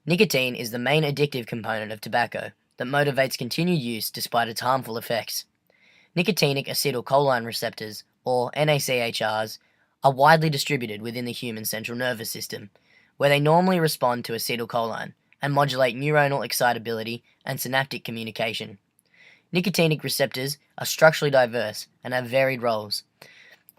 Nicotine is the main addictive component of tobacco that motivates continued use despite its harmful effects. Nicotinic acetylcholine receptors, or NACHRs, are widely distributed within the human central nervous system, where they normally respond to acetylcholine and modulate neuronal excitability and synaptic communication. Nicotinic receptors are structurally diverse and have varied roles.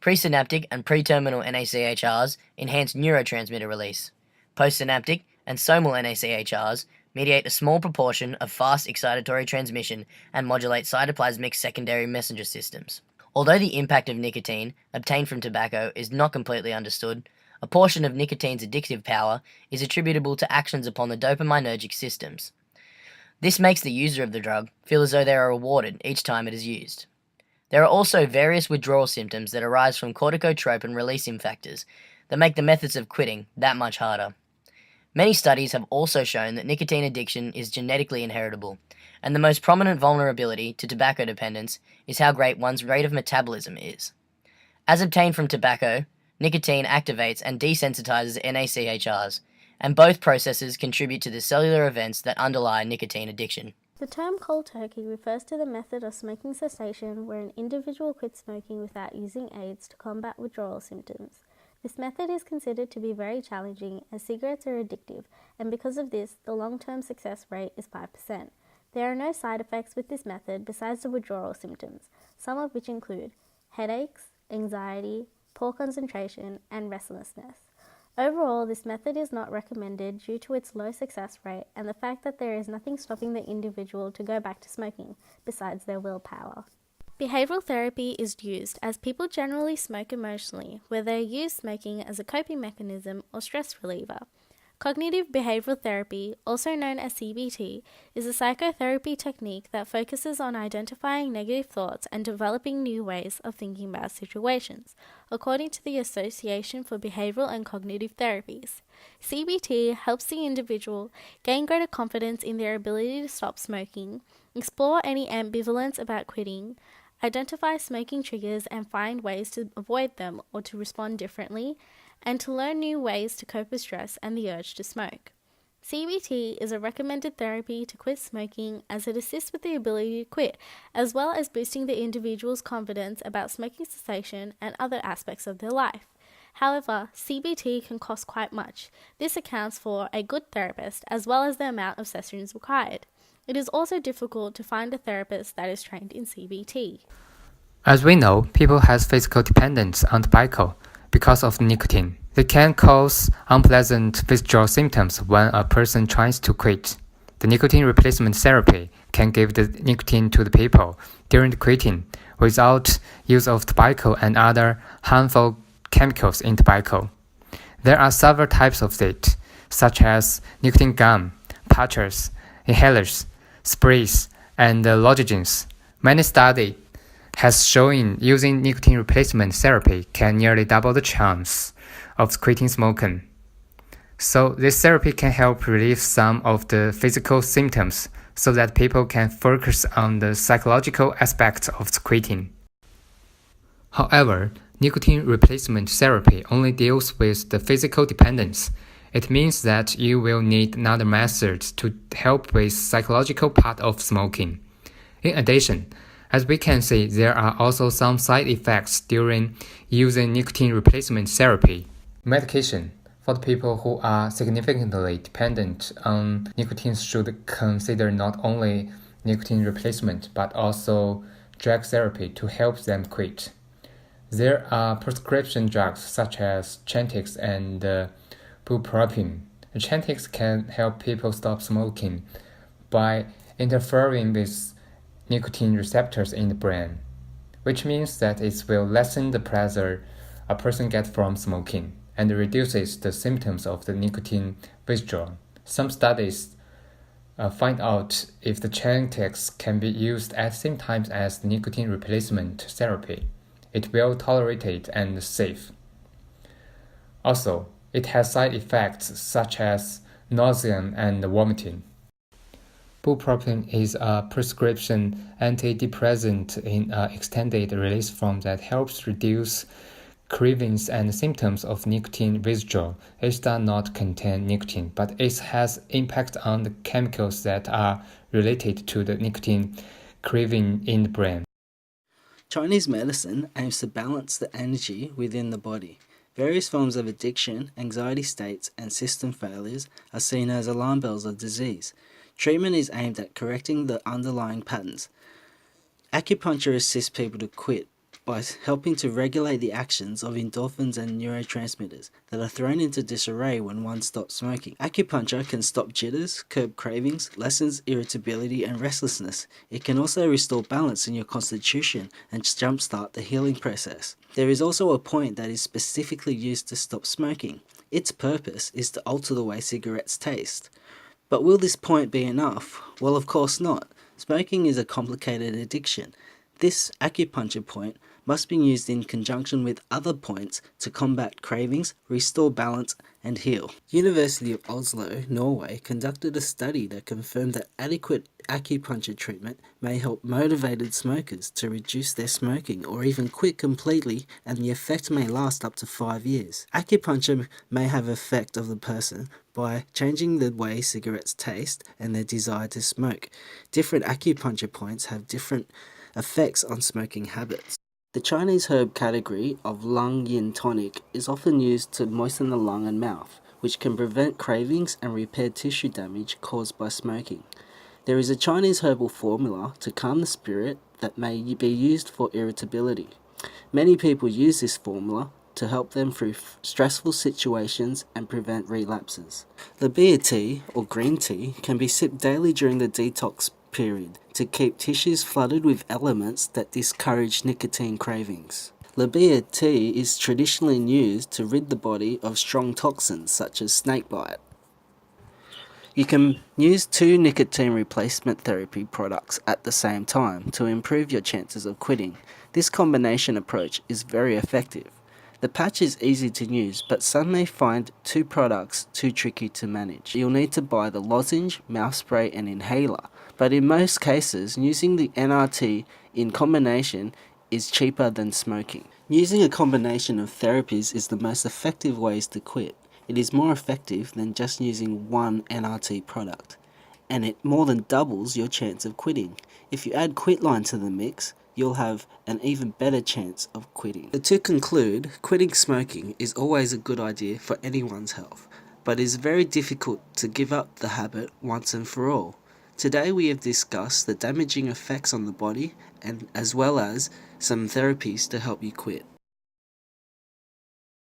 Presynaptic and preterminal NACHRs enhance neurotransmitter release. Postsynaptic and somal NACHRs mediate a small proportion of fast excitatory transmission and modulate cytoplasmic secondary messenger systems. Although the impact of nicotine obtained from tobacco is not completely understood, a portion of nicotine's addictive power is attributable to actions upon the dopaminergic systems. This makes the user of the drug feel as though they are rewarded each time it is used. There are also various withdrawal symptoms that arise from corticotropin releasing factors that make the methods of quitting that much harder. Many studies have also shown that nicotine addiction is genetically inheritable, and the most prominent vulnerability to tobacco dependence is how great one's rate of metabolism is. As obtained from tobacco, nicotine activates and desensitizes NACHRs, and both processes contribute to the cellular events that underlie nicotine addiction. The term cold turkey refers to the method of smoking cessation where an individual quits smoking without using aids to combat withdrawal symptoms. This method is considered to be very challenging as cigarettes are addictive, and because of this, the long-term success rate is 5%. There are no side effects with this method besides the withdrawal symptoms, some of which include headaches, anxiety, poor concentration, and restlessness. Overall, this method is not recommended due to its low success rate and the fact that there is nothing stopping the individual to go back to smoking besides their willpower. Behavioral therapy is used as people generally smoke emotionally, where they use smoking as a coping mechanism or stress reliever. Cognitive behavioral therapy, also known as CBT, is a psychotherapy technique that focuses on identifying negative thoughts and developing new ways of thinking about situations, according to the Association for Behavioral and Cognitive Therapies. CBT helps the individual gain greater confidence in their ability to stop smoking, explore any ambivalence about quitting, identify smoking triggers and find ways to avoid them or to respond differently, and to learn new ways to cope with stress and the urge to smoke. CBT is a recommended therapy to quit smoking as it assists with the ability to quit, as well as boosting the individual's confidence about smoking cessation and other aspects of their life. However, CBT can cost quite much. This accounts for a good therapist as well as the amount of sessions required. It is also difficult to find a therapist that is trained in CBT. As we know, people have physical dependence on tobacco because of nicotine. They can cause unpleasant withdrawal symptoms when a person tries to quit. The nicotine replacement therapy can give the nicotine to the people during the quitting without use of tobacco and other harmful chemicals in tobacco. There are several types of it, such as nicotine gum, patches, inhalers, sprays, and lozenges. Many studies has shown using nicotine replacement therapy can nearly double the chance of quitting smoking. So this therapy can help relieve some of the physical symptoms so that people can focus on the psychological aspects of quitting. However, nicotine replacement therapy only deals with the physical dependence. It means that you will need another method to help with psychological part of smoking. In addition, as we can see, there are also some side effects during using nicotine replacement therapy. Medication for the people who are significantly dependent on nicotine should consider not only nicotine replacement but also drug therapy to help them quit. There are prescription drugs such as Chantix and bupropion. Chantix can help people stop smoking by interfering with nicotine receptors in the brain, which means that it will lessen the pressure a person gets from smoking and reduces the symptoms of the nicotine withdrawal. Some studies find out if the Chantix can be used at the same time as nicotine replacement therapy. It will tolerate it and safe. Also, it has side effects such as nausea and vomiting. Bupropion is a prescription antidepressant in an extended release form that helps reduce cravings and symptoms of nicotine withdrawal. It does not contain nicotine, but it has impact on the chemicals that are related to the nicotine craving in the brain. Chinese medicine aims to balance the energy within the body. Various forms of addiction, anxiety states, and system failures are seen as alarm bells of disease. Treatment is aimed at correcting the underlying patterns. Acupuncture assists people to quit by helping to regulate the actions of endorphins and neurotransmitters that are thrown into disarray when one stops smoking. Acupuncture can stop jitters, curb cravings, lessens irritability and restlessness. It can also restore balance in your constitution and jumpstart the healing process. There is also a point that is specifically used to stop smoking. Its purpose is to alter the way cigarettes taste. But will this point be enough? Well, of course not. Smoking is a complicated addiction. This acupuncture point must be used in conjunction with other points to combat cravings, restore balance, and heal. University of Oslo, Norway, conducted a study that confirmed that adequate acupuncture treatment may help motivated smokers to reduce their smoking or even quit completely, and the effect may last up to 5 years. Acupuncture may have effect of the person by changing the way cigarettes taste and their desire to smoke. Different acupuncture points have different effects on smoking habits. The Chinese herb category of lung yin tonic is often used to moisten the lung and mouth, which can prevent cravings and repair tissue damage caused by smoking. There is a Chinese herbal formula to calm the spirit that may be used for irritability. Many people use this formula to help them through stressful situations and prevent relapses. Labia tea, or green tea, can be sipped daily during the detox period to keep tissues flooded with elements that discourage nicotine cravings. Labia tea is traditionally used to rid the body of strong toxins such as snakebite. You can use 2 nicotine replacement therapy products at the same time to improve your chances of quitting. This combination approach is very effective. The patch is easy to use, but some may find 2 products too tricky to manage. You'll need to buy the lozenge, mouth spray, and inhaler, but in most cases, using the NRT in combination is cheaper than smoking. Using a combination of therapies is the most effective ways to quit. It is more effective than just using one NRT product, and it more than doubles your chance of quitting. If you add Quitline to the mix, you'll have an even better chance of quitting. To conclude, quitting smoking is always a good idea for anyone's health, but it is very difficult to give up the habit once and for all. Today we have discussed the damaging effects on the body and as well as some therapies to help you quit.